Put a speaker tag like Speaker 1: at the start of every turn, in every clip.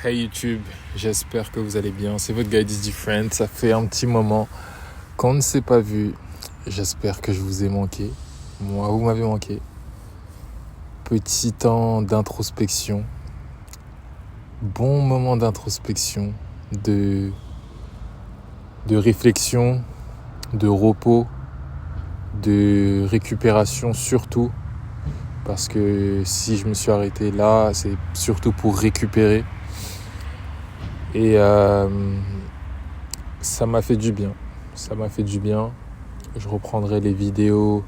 Speaker 1: Hey YouTube, j'espère que vous allez bien. C'est votre guide is different. Ça fait un petit moment qu'on ne s'est pas vu. J'espère que je vous ai manqué. Moi, vous m'avez manqué. Petit temps d'introspection. Bon moment d'introspection, de réflexion, de repos, de récupération surtout. Parce que si je me suis arrêté là, c'est surtout pour récupérer. Et ça m'a fait du bien. Je reprendrai les vidéos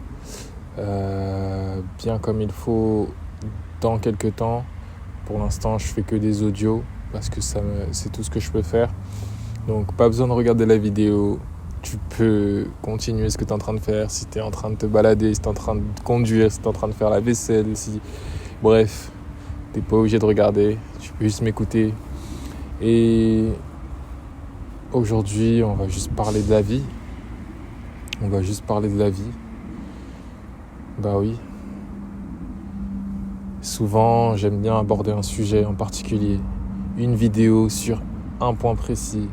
Speaker 1: bien comme il faut dans quelques temps. Pour l'instant, je fais que des audios parce que c'est tout ce que je peux faire. Donc, pas besoin de regarder la vidéo. Tu peux continuer ce que tu es en train de faire. Si tu es en train de te balader, si tu es en train de conduire, si tu es en train de faire la vaisselle. Bref, tu n'es pas obligé de regarder. Tu peux juste m'écouter. Et aujourd'hui, on va juste parler de la vie. Bah oui. Souvent, j'aime bien aborder un sujet en particulier. Une vidéo sur un point précis.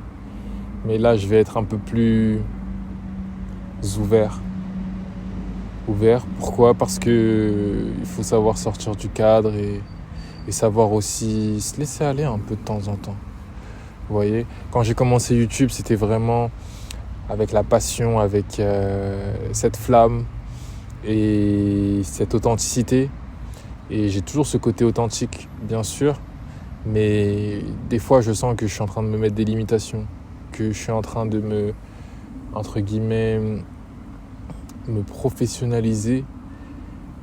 Speaker 1: Mais là, je vais être un peu plus ouvert. Pourquoi ? Parce que il faut savoir sortir du cadre et savoir aussi se laisser aller un peu de temps en temps. Vous voyez, quand j'ai commencé YouTube, c'était vraiment avec la passion, avec cette flamme et cette authenticité. Et j'ai toujours ce côté authentique, bien sûr, mais des fois, je sens que je suis en train de me mettre des limitations, que je suis en train de entre guillemets, me professionnaliser.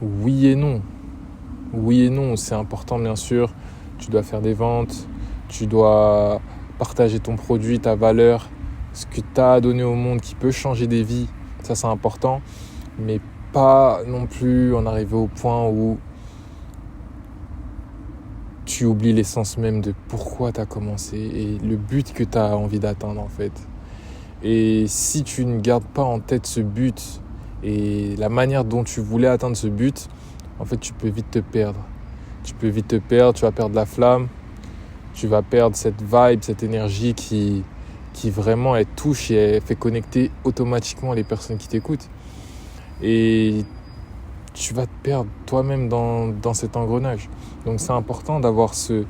Speaker 1: Oui et non, c'est important, bien sûr. Tu dois faire des ventes, tu dois partager ton produit, ta valeur, ce que tu as à donner au monde qui peut changer des vies. Ça, c'est important. Mais pas non plus en arriver au point où tu oublies l'essence même de pourquoi tu as commencé et le but que tu as envie d'atteindre, en fait. Et si tu ne gardes pas en tête ce but et la manière dont tu voulais atteindre ce but, en fait, tu peux vite te perdre. Tu vas perdre la flamme. Tu vas perdre cette vibe, cette énergie qui vraiment elle touche et elle fait connecter automatiquement les personnes qui t'écoutent. Et tu vas te perdre toi-même dans cet engrenage. Donc c'est important d'avoir ces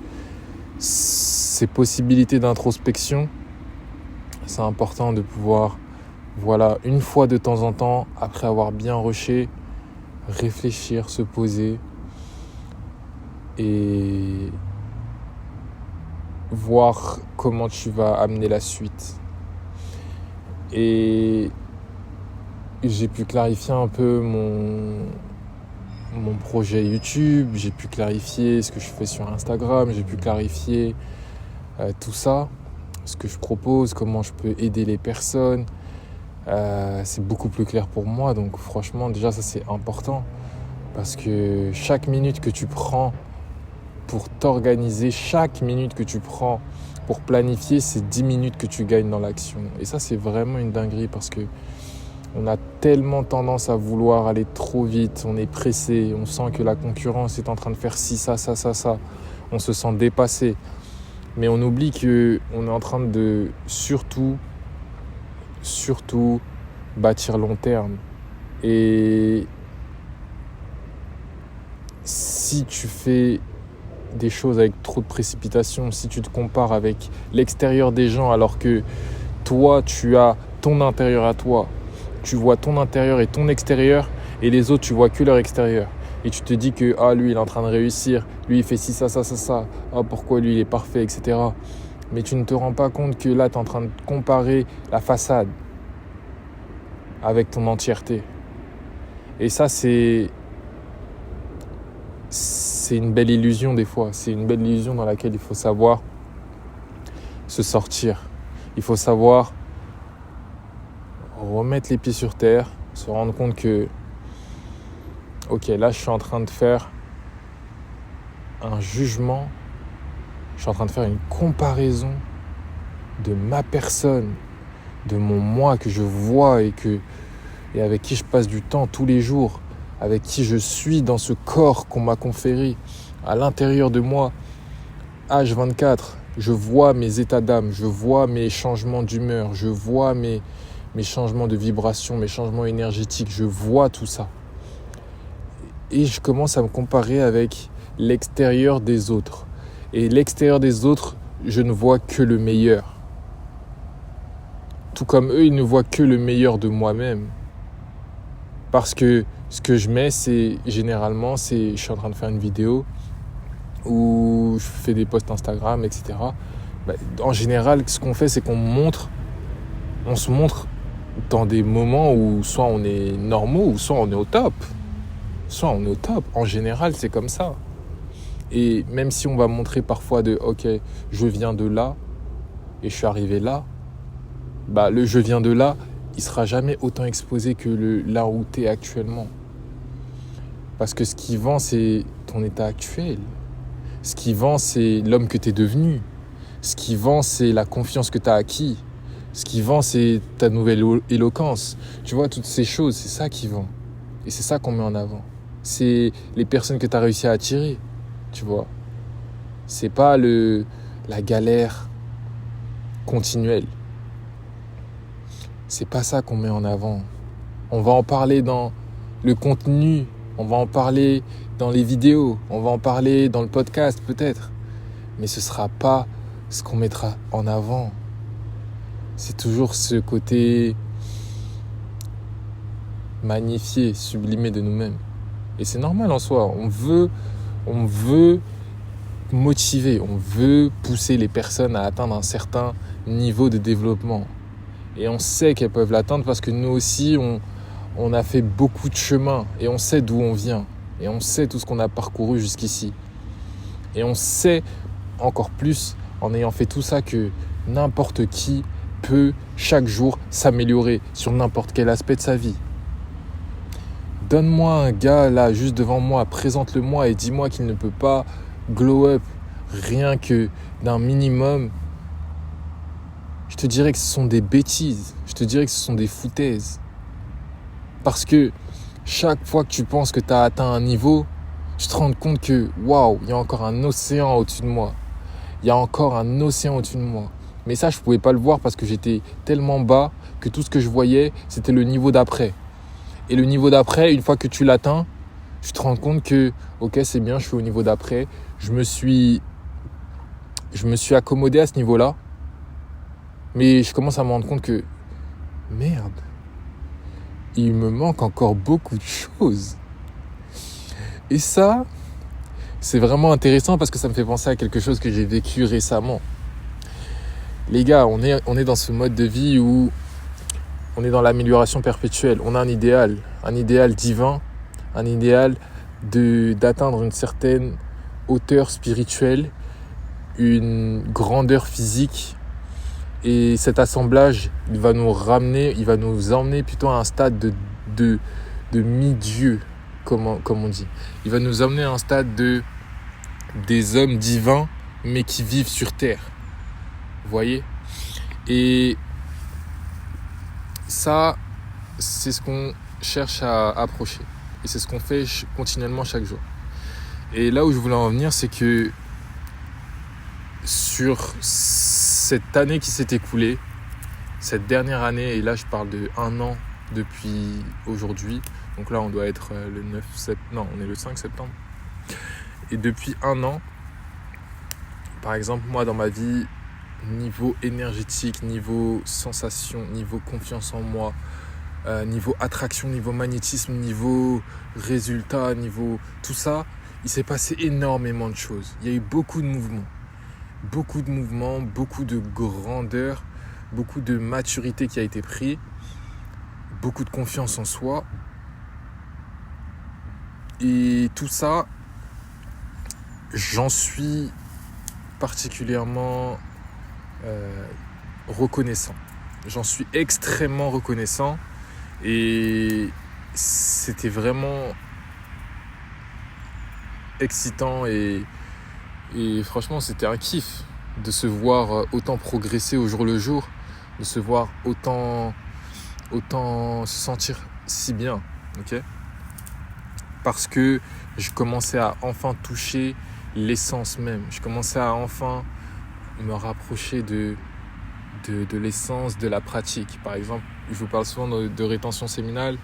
Speaker 1: possibilités d'introspection. C'est important de pouvoir, une fois de temps en temps, après avoir bien rushé, réfléchir, se poser et voir comment tu vas amener la suite. Et j'ai pu clarifier un peu mon projet YouTube, j'ai pu clarifier ce que je fais sur Instagram, j'ai pu clarifier tout ça, ce que je propose, comment je peux aider les personnes. C'est beaucoup plus clair pour moi, donc franchement déjà ça c'est important parce que chaque minute que tu prends pour t'organiser, chaque minute que tu prends pour planifier, c'est 10 minutes que tu gagnes dans l'action. Et ça, c'est vraiment une dinguerie parce que on a tellement tendance à vouloir aller trop vite, on est pressé, on sent que la concurrence est en train de faire ci, ça. On se sent dépassé. Mais on oublie qu'on est en train de surtout bâtir long terme. Et si tu fais des choses avec trop de précipitation, si tu te compares avec l'extérieur des gens alors que toi tu as ton intérieur à toi, tu vois ton intérieur et ton extérieur et les autres tu vois que leur extérieur et tu te dis que lui il est en train de réussir, lui il fait ci, ça, pourquoi lui il est parfait, etc. Mais tu ne te rends pas compte que là tu es en train de comparer la façade avec ton entièreté. Et ça c'est une belle illusion des fois. C'est une belle illusion dans laquelle il faut savoir se sortir. Il faut savoir remettre les pieds sur terre, se rendre compte que ok, là je suis en train de faire un jugement, je suis en train de faire une comparaison de ma personne, de mon moi que je vois et avec qui je passe du temps tous les jours, avec qui je suis dans ce corps qu'on m'a conféré à l'intérieur de moi, H24, Je vois mes états d'âme, je vois mes changements d'humeur, je vois mes changements de vibration, mes changements énergétiques, je vois tout ça. Et je commence à me comparer avec l'extérieur des autres. Et l'extérieur des autres, je ne vois que le meilleur. Tout comme eux, ils ne voient que le meilleur de moi-même. Parce que ce que je mets, généralement, je suis en train de faire une vidéo ou je fais des posts Instagram, etc. En général, ce qu'on fait, c'est on se montre dans des moments où soit on est normaux ou soit on est au top. En général, c'est comme ça. Et même si on va montrer parfois ok, je viens de là et je suis arrivé là, le je viens de là, il sera jamais autant exposé que là où tu es actuellement. Parce que ce qui vend, c'est ton état actuel. Ce qui vend, c'est l'homme que tu es devenu. Ce qui vend, c'est la confiance que tu as acquis. Ce qui vend, c'est ta nouvelle éloquence. Tu vois, toutes ces choses, c'est ça qui vend. Et c'est ça qu'on met en avant. C'est les personnes que tu as réussi à attirer. Tu vois. C'est pas la galère continuelle. C'est pas ça qu'on met en avant. On va en parler dans le contenu. On va en parler dans les vidéos. On va en parler dans le podcast peut-être. Mais ce sera pas ce qu'on mettra en avant. C'est toujours ce côté magnifié, sublimé de nous-mêmes. Et c'est normal en soi. On veut motiver, on veut pousser les personnes à atteindre un certain niveau de développement. Et on sait qu'elles peuvent l'atteindre parce que nous aussi, on a fait beaucoup de chemin et on sait d'où on vient. Et on sait tout ce qu'on a parcouru jusqu'ici. Et on sait encore plus, en ayant fait tout ça, que n'importe qui peut chaque jour s'améliorer sur n'importe quel aspect de sa vie. Donne-moi un gars là, juste devant moi, présente-le-moi et dis-moi qu'il ne peut pas glow up rien que d'un minimum. Je te dirais que ce sont des bêtises, je te dirais que ce sont des foutaises. Parce que chaque fois que tu penses que tu as atteint un niveau, tu te rends compte que waouh, il y a encore un océan au-dessus de moi. Il y a encore un océan au-dessus de moi. Mais ça, je ne pouvais pas le voir parce que j'étais tellement bas que tout ce que je voyais, c'était le niveau d'après. Et le niveau d'après, une fois que tu l'atteins, tu te rends compte que, ok, c'est bien, je suis au niveau d'après. Je me suis accommodé à ce niveau-là. Mais je commence à me rendre compte que, merde, il me manque encore beaucoup de choses. Et ça, c'est vraiment intéressant parce que ça me fait penser à quelque chose que j'ai vécu récemment. Les gars, on est dans ce mode de vie où on est dans l'amélioration perpétuelle. On a un idéal divin, un idéal d'atteindre une certaine hauteur spirituelle, une grandeur physique. Et cet assemblage, il va nous emmener plutôt à un stade de mi-dieu, comme on dit. Il va nous emmener à un stade des hommes divins, mais qui vivent sur terre. Vous voyez ? Et ça, c'est ce qu'on cherche à approcher. Et c'est ce qu'on fait continuellement chaque jour. Et là où je voulais en venir, c'est que sur cette année qui s'est écoulée, cette dernière année, et là je parle de 1 an depuis aujourd'hui, donc là on doit être le 9 septembre, non, on est le 5 septembre. Et depuis 1 an, par exemple, moi dans ma vie, niveau énergétique, niveau sensation, niveau confiance en moi, niveau attraction, niveau magnétisme, niveau résultat, niveau tout ça, il s'est passé énormément de choses. Il y a eu beaucoup de mouvements, beaucoup de grandeur, beaucoup de maturité qui a été pris, beaucoup de confiance en soi. Et tout ça, j'en suis particulièrement reconnaissant. J'en suis extrêmement reconnaissant et c'était vraiment excitant et franchement c'était un kiff de se voir autant progresser au jour le jour, de se voir autant se sentir si bien, ok ? Parce que je commençais à enfin toucher l'essence même. Je commençais à enfin me rapprocher de l'essence de la pratique. Par exemple, je vous parle souvent de rétention séminale,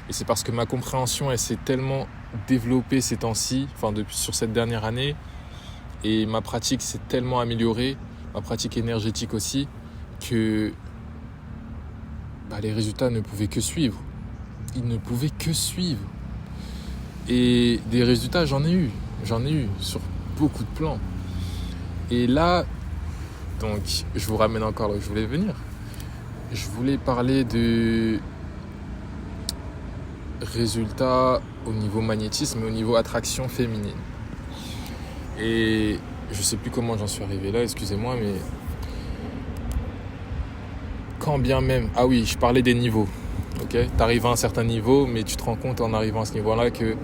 Speaker 1: et c'est parce que ma compréhension, elle s'est tellement développée ces temps-ci, sur cette dernière année, et ma pratique s'est tellement améliorée, ma pratique énergétique aussi, que les résultats ne pouvaient que suivre. Ils ne pouvaient que suivre. Et des résultats, j'en ai eu sur beaucoup de plans. Et là, donc, je vous ramène encore là où je voulais venir. Je voulais parler de résultats au niveau magnétisme et au niveau attraction féminine. Et je sais plus comment j'en suis arrivé là, excusez-moi, mais quand bien même... Ah oui, je parlais des niveaux. Okay, tu arrives à un certain niveau, mais tu te rends compte en arrivant à ce niveau-là que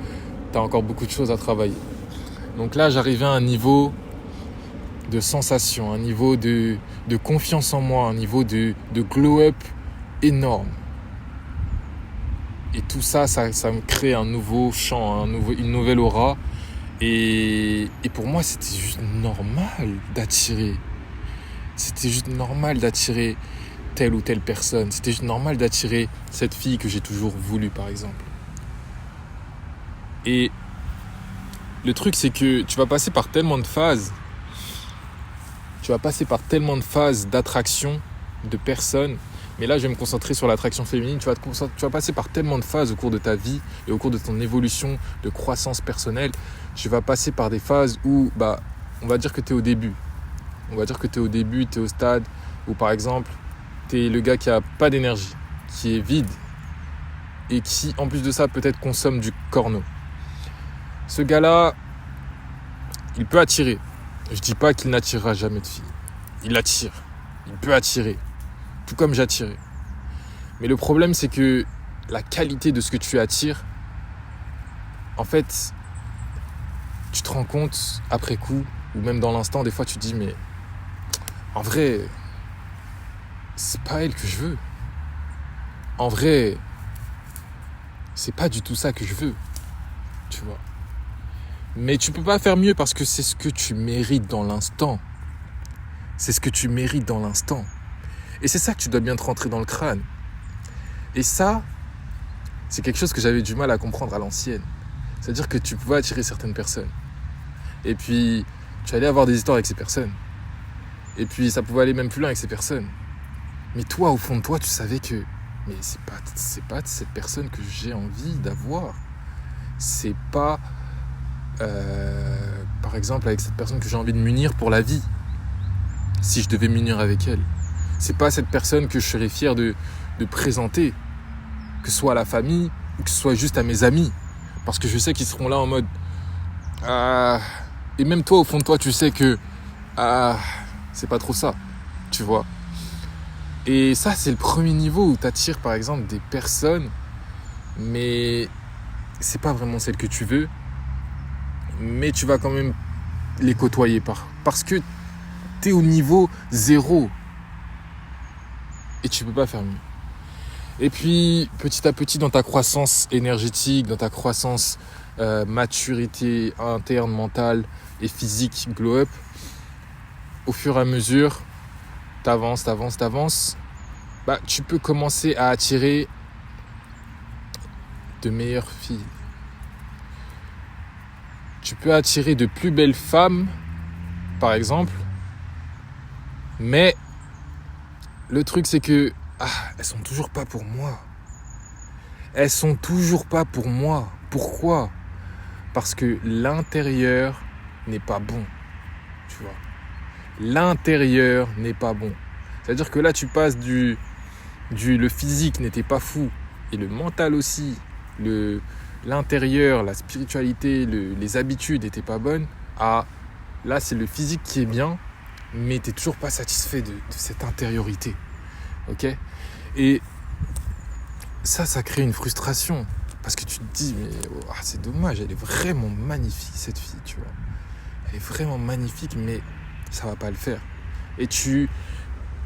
Speaker 1: tu as encore beaucoup de choses à travailler. Donc là, j'arrivais à un niveau de sensation, un niveau de confiance en moi, un niveau de glow-up énorme. Et tout ça, ça me crée un nouveau champ, une nouvelle aura. Et pour moi, c'était juste normal d'attirer. C'était juste normal d'attirer telle ou telle personne. C'était juste normal d'attirer cette fille que j'ai toujours voulu, par exemple. Et le truc, c'est que tu vas passer par tellement de phases. Tu vas passer par tellement de phases d'attraction de personnes. Mais là, je vais me concentrer sur l'attraction féminine. Tu vas passer par tellement de phases au cours de ta vie et au cours de ton évolution de croissance personnelle. Tu vas passer par des phases où, on va dire que tu es au début. On va dire que tu es au début, tu es au stade où, par exemple, tu es le gars qui a pas d'énergie, qui est vide et qui, en plus de ça, peut-être consomme du corneau. Ce gars-là, il peut attirer. Je dis pas qu'il n'attirera jamais de filles. Il attire. Il peut attirer. Tout comme j'attirais. Mais le problème, c'est que la qualité de ce que tu attires, en fait, tu te rends compte après coup, ou même dans l'instant, des fois tu te dis, mais en vrai, c'est pas elle que je veux. En vrai, c'est pas du tout ça que je veux. Tu vois. Mais tu peux pas faire mieux parce que c'est ce que tu mérites dans l'instant. C'est ce que tu mérites dans l'instant. Et c'est ça que tu dois bien te rentrer dans le crâne. Et ça, c'est quelque chose que j'avais du mal à comprendre à l'ancienne. C'est-à-dire que tu pouvais attirer certaines personnes. Et puis, tu allais avoir des histoires avec ces personnes. Et puis, ça pouvait aller même plus loin avec ces personnes. Mais toi, au fond de toi, tu savais que mais c'est pas cette personne que j'ai envie d'avoir. C'est pas, par exemple, avec cette personne que j'ai envie de m'unir pour la vie. Si je devais m'unir avec elle. C'est pas cette personne que je serais fier de présenter. Que ce soit à la famille ou que ce soit juste à mes amis. Parce que je sais qu'ils seront là en mode... et même toi, au fond de toi, tu sais que... c'est pas trop ça. Tu vois. Et ça, c'est le premier niveau où tu attires, par exemple, des personnes. Mais c'est pas vraiment celle que tu veux. Mais tu vas quand même les côtoyer parce que tu es au niveau 0. Et tu peux pas faire mieux. Et puis, petit à petit, dans ta croissance énergétique, dans ta croissance maturité interne, mentale et physique, glow-up, au fur et à mesure, t'avances, tu peux commencer à attirer de meilleures filles. Tu peux attirer de plus belles femmes, par exemple, mais le truc, c'est que elles sont toujours pas pour moi. Elles sont toujours pas pour moi. Pourquoi ? Parce que l'intérieur n'est pas bon. Tu vois ? L'intérieur n'est pas bon. C'est-à-dire que là, tu passes le physique n'était pas fou. Et le mental aussi. L'intérieur, la spiritualité, les habitudes n'étaient pas bonnes. Là, c'est le physique qui est bien, mais tu n'es toujours pas satisfait de cette intériorité. Ok ? Et ça crée une frustration. Parce que tu te dis, mais c'est dommage, elle est vraiment magnifique, cette fille, tu vois. Elle est vraiment magnifique, mais ça va pas le faire. Et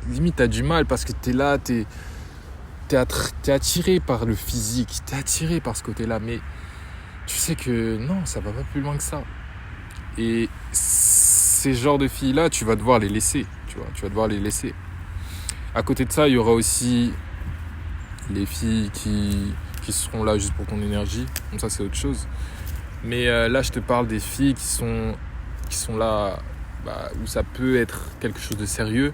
Speaker 1: limite, t'as du mal parce que t'es là, t'es attiré par le physique, t'es attiré par ce côté-là, mais tu sais que non, ça va pas plus loin que ça. Et ces genres de filles-là, tu vas devoir les laisser. Tu vas devoir les laisser. À côté de ça, il y aura aussi les filles qui seront là juste pour ton énergie. Donc ça, c'est autre chose. Mais là, je te parle des filles qui sont là, où ça peut être quelque chose de sérieux,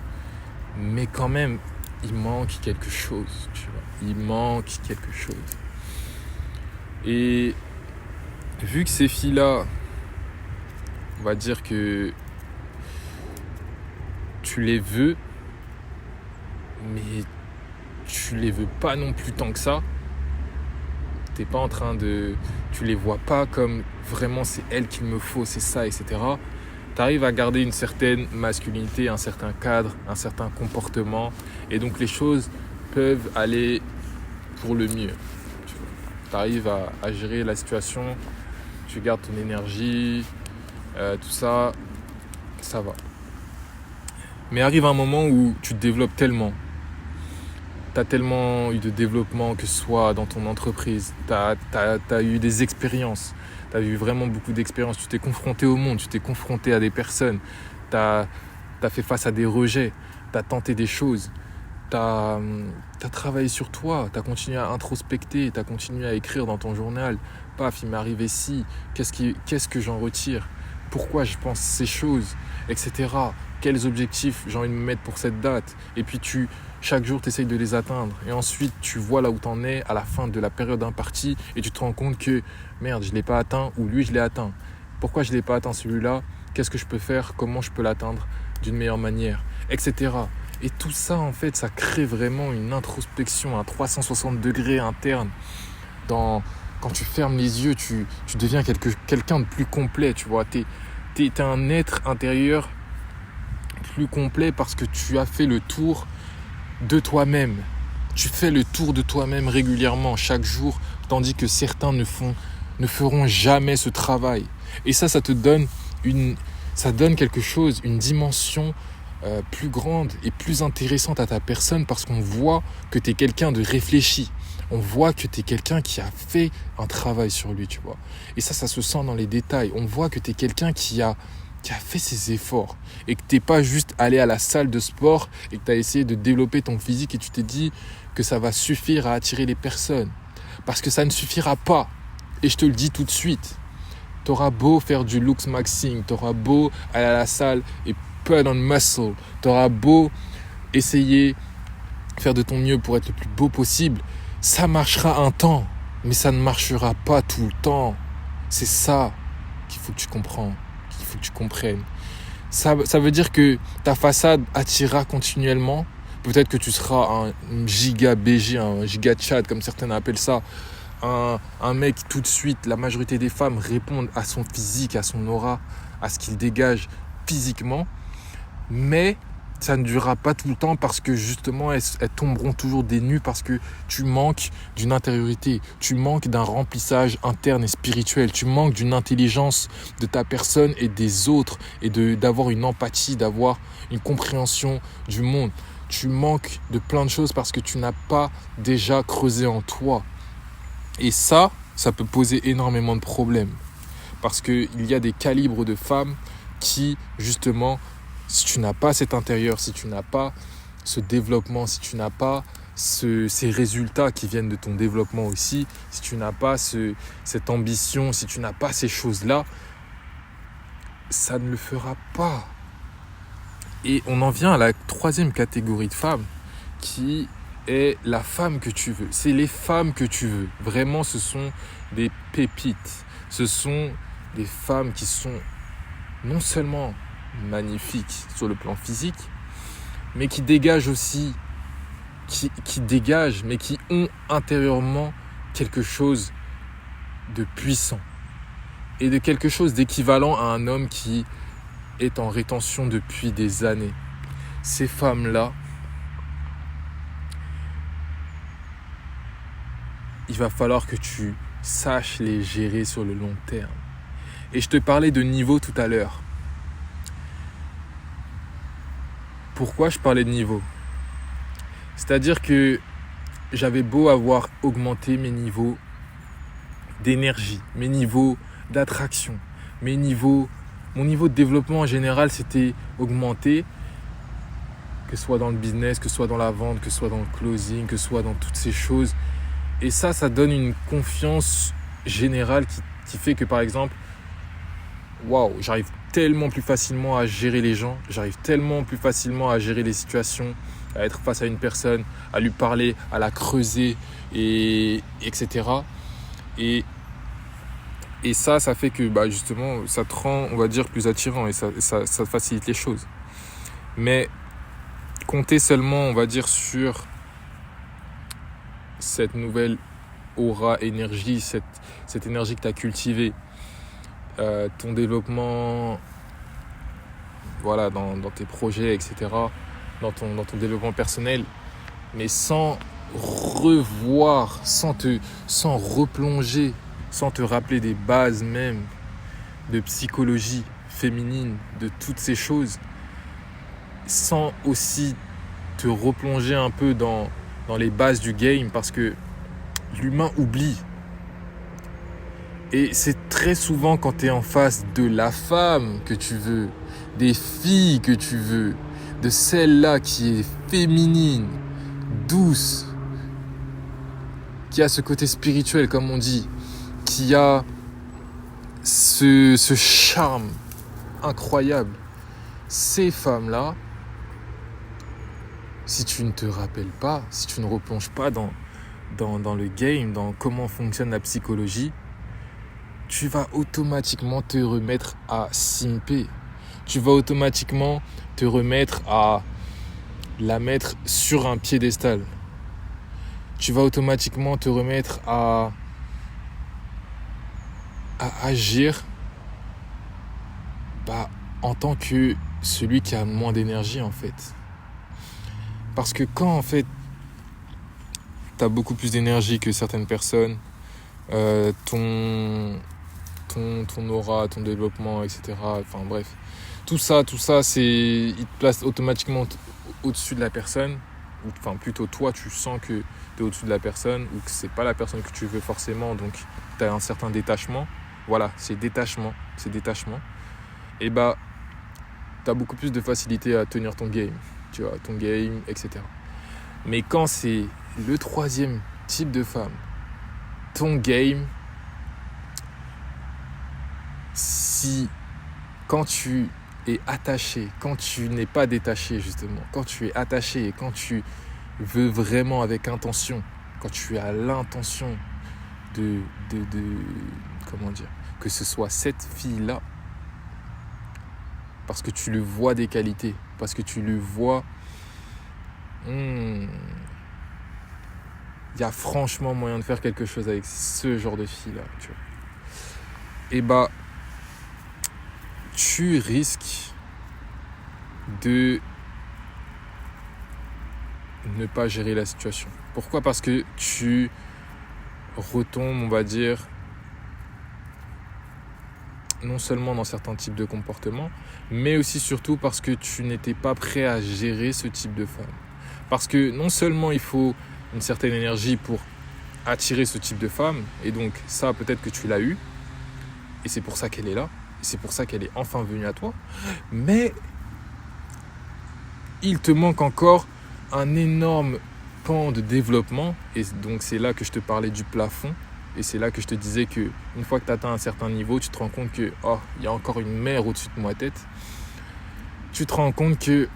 Speaker 1: mais quand même, il manque quelque chose, tu vois. Il manque quelque chose. Et vu que ces filles-là, on va dire que tu les veux, mais tu les veux pas non plus tant que ça. T'es pas en train de... Tu les vois pas comme vraiment c'est elle qu'il me faut, c'est ça, etc. T'arrives à garder une certaine masculinité, un certain cadre, un certain comportement. Et donc les choses peuvent aller pour le mieux. T'arrives à gérer la situation, tu gardes ton énergie, tout ça, ça va. Mais arrive un moment où tu te développes tellement. Tu as tellement eu de développement, que ce soit dans ton entreprise, tu as eu des expériences, tu as eu vraiment beaucoup d'expériences, tu t'es confronté au monde, tu t'es confronté à des personnes, tu as fait face à des rejets, tu as tenté des choses, tu as travaillé sur toi, tu as continué à introspecter, tu as continué à écrire dans ton journal, paf, il m'est arrivé ci, qu'est-ce que j'en retire, pourquoi je pense ces choses, etc. Quels objectifs j'ai envie de me mettre pour cette date, et puis chaque jour, tu essayes de les atteindre. Et ensuite, tu vois là où tu en es à la fin de la période impartie et tu te rends compte que, merde, je ne l'ai pas atteint ou lui, je l'ai atteint. Pourquoi je ne l'ai pas atteint celui-là? Qu'est-ce que je peux faire? Comment je peux l'atteindre d'une meilleure manière? Etc. Et tout ça, en fait, ça crée vraiment une introspection à 360 degrés interne. Quand tu fermes les yeux, tu deviens quelqu'un de plus complet, tu vois. T'es un être intérieur plus complet parce que tu as fait le tour de toi-même. Tu fais le tour de toi-même régulièrement, chaque jour, tandis que certains ne feront jamais ce travail. Et ça te donne quelque chose, une dimension plus grande et plus intéressante à ta personne parce qu'on voit que tu es quelqu'un de réfléchi. On voit que tu es quelqu'un qui a fait un travail sur lui, tu vois. Et ça se sent dans les détails. On voit que tu es quelqu'un qui a fait ses efforts et que tu n'es pas juste allé à la salle de sport et que tu as essayé de développer ton physique et tu t'es dit que ça va suffire à attirer les personnes. Parce que ça ne suffira pas. Et je te le dis tout de suite. Tu auras beau faire du looks maxing, tu auras beau aller à la salle et put on muscle, tu auras beau essayer de faire de ton mieux pour être le plus beau possible, ça marchera un temps, mais ça ne marchera pas tout le temps. C'est ça qu'il faut que tu comprennes. Que tu comprennes. Ça veut dire que ta façade attirera continuellement. Peut-être que tu seras un giga BG, un giga chat, comme certains appellent ça. Un mec, tout de suite, la majorité des femmes répondent à son physique, à son aura, à ce qu'il dégage physiquement. Mais ça ne durera pas tout le temps parce que justement elles tomberont toujours des nues parce que tu manques d'une intériorité, tu manques d'un remplissage interne et spirituel, tu manques d'une intelligence de ta personne et des autres et d'avoir une empathie, d'avoir une compréhension du monde. Tu manques de plein de choses parce que tu n'as pas déjà creusé en toi. Et ça peut poser énormément de problèmes parce qu'il y a des calibres de femmes qui justement, si tu n'as pas cet intérieur, si tu n'as pas ce développement, si tu n'as pas ces résultats qui viennent de ton développement aussi, si tu n'as pas cette ambition, si tu n'as pas ces choses-là, ça ne le fera pas. Et on en vient à la troisième catégorie de femmes qui est la femme que tu veux. C'est les femmes que tu veux. Vraiment, ce sont des pépites. Ce sont des femmes qui sont non seulement magnifiques sur le plan physique, mais qui dégagent aussi, qui dégagent, mais qui ont intérieurement quelque chose de puissant et de quelque chose d'équivalent à un homme qui est en rétention depuis des années. Ces femmes-là, il va falloir que tu saches les gérer sur le long terme. Et je te parlais de niveau tout à l'heure. Pourquoi je parlais de niveau? C'est-à-dire que j'avais beau avoir augmenté mes niveaux d'énergie, mes niveaux d'attraction, mes niveaux mon niveau de développement en général s'était augmenté, que ce soit dans le business, que ce soit dans la vente, que ce soit dans le closing, que ce soit dans toutes ces choses. Et ça donne une confiance générale qui fait que, par exemple, waouh, j'arrive tellement plus facilement à gérer les gens, j'arrive tellement plus facilement à gérer les situations, à être face à une personne, à lui parler, à la creuser, etc. Et ça fait que justement, ça te rend, on va dire, plus attirant et ça facilite les choses. Mais compter seulement, on va dire, sur cette nouvelle aura, énergie, cette énergie que tu as cultivée, ton développement, voilà, dans tes projets, etc., dans ton développement personnel, mais sans revoir, sans replonger, sans te rappeler des bases même de psychologie féminine, de toutes ces choses, sans aussi te replonger un peu dans les bases du game, parce que l'humain oublie. Et c'est très souvent quand tu es en face de la femme que tu veux, des filles que tu veux, de celle-là qui est féminine, douce, qui a ce côté spirituel comme on dit, qui a ce charme incroyable. Ces femmes-là, si tu ne te rappelles pas, si tu ne replonges pas dans le game, dans comment fonctionne la psychologie, tu vas automatiquement te remettre à simper. Tu vas automatiquement te remettre à la mettre sur un piédestal. Tu vas automatiquement te remettre à agir en tant que celui qui a moins d'énergie en fait. Parce que quand en fait tu as beaucoup plus d'énergie que certaines personnes, ton aura, ton développement, etc. Enfin bref, tout ça, il te place automatiquement au-dessus de la personne. Enfin plutôt toi, tu sens que tu es au-dessus de la personne ou que c'est pas la personne que tu veux forcément, donc tu as un certain détachement. Voilà, c'est détachement. Et tu as beaucoup plus de facilité à tenir ton game, tu vois, etc. Mais quand c'est le troisième type de femme, ton game, quand tu es attaché, quand tu n'es pas détaché justement, quand tu es attaché et quand tu veux vraiment avec intention, quand tu as l'intention de comment dire, que ce soit cette fille-là, parce que tu lui vois des qualités, parce que tu lui vois, il y a franchement moyen de faire quelque chose avec ce genre de fille-là, tu vois. Et tu risques de ne pas gérer la situation. Pourquoi ? Parce que tu retombes, on va dire, non seulement dans certains types de comportements, mais aussi surtout parce que tu n'étais pas prêt à gérer ce type de femme. Parce que non seulement il faut une certaine énergie pour attirer ce type de femme, et donc ça peut-être que tu l'as eu, et c'est pour ça qu'elle est là, et c'est pour ça qu'elle est enfin venue à toi, mais il te manque encore un énorme pan de développement, et donc c'est là que je te parlais du plafond, et c'est là que je te disais que une fois que tu atteins un certain niveau, tu te rends compte que il y a encore une mer au-dessus de ma tête. Tu te rends compte que